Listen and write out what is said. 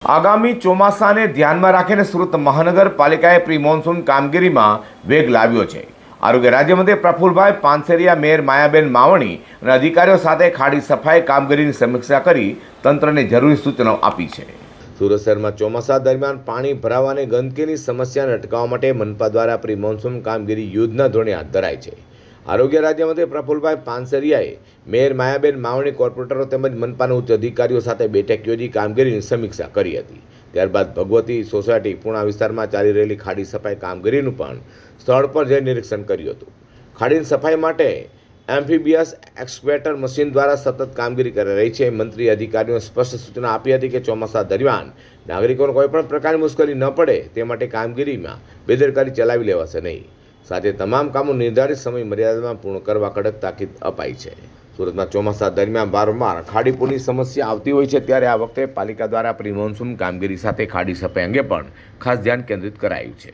આગામી ચોમાસાને ધ્યાનમાં રાખીને સુરત મહાનગરપાલિકાએ પ્રી મોન્સૂન કામગીરીમાં વેગ લાવ્યો છે। આરોગ્ય રાજ્યમંત્રી પ્રફુલભાઈ પાનસેરિયા, મેયર માયાબેન માવણી અને અધિકારીઓ સાથે ખાડી સફાઈ કામગીરીની સમીક્ષા કરી તંત્રને જરૂરી સૂચનાઓ આપી છે। સુરત શહેરમાં ચોમાસા દરમિયાન પાણી ભરાવા અને ગંદકીની સમસ્યાને અટકાવવા માટે મનપા દ્વારા પ્રી મોન્સૂન કામગીરી યુદ્ધના ધોરણે હાથ ધરાઈ છે। આરોગ્ય રાજ્યમંત્રી પ્રફુલભાઈ પાનસેરિયાએ મેયર માયાબેન માવણી, કોર્પોરેટરો તેમજ મનપાના ઉચ્ચ અધિકારીઓ સાથે બેઠક યોજી કામગીરીની સમીક્ષા કરી હતી। ત્યારબાદ ભગવતી સોસાયટી પૂણા વિસ્તારમાં ચાલી રહેલી ખાડી સફાઈ કામગીરીનું પણ સ્થળ પર જઈ નિરીક્ષણ કર્યું હતું। ખાડીની સફાઈ માટે એમ્ફીબિયસ એક્સ્કેવેટર મશીન દ્વારા સતત કામગીરી કરી રહી છે। મંત્રીએ અધિકારીઓને સ્પષ્ટ સૂચના આપી હતી કે ચોમાસા દરમિયાન નાગરિકોને કોઈપણ પ્રકારની મુશ્કેલી ન પડે તે માટે કામગીરીમાં બેદરકારી ચલાવી લેવાશે નહીં। સાથે તમામ કામો નિર્ધારિત સમય મર્યાદામાં પૂર્ણ કરવા કડક તાકીદ અપાઈ છે। સુરતમાં ચોમાસા દરમિયાન વારંવાર ખાડીપુરની સમસ્યા આવતી હોય છે, ત્યારે આ વખતે પાલિકા દ્વારા પ્રી મોન્સૂન કામગીરી સાથે ખાડી સફાઈ અંગે પણ ખાસ ધ્યાન કેન્દ્રિત કરાયું છે।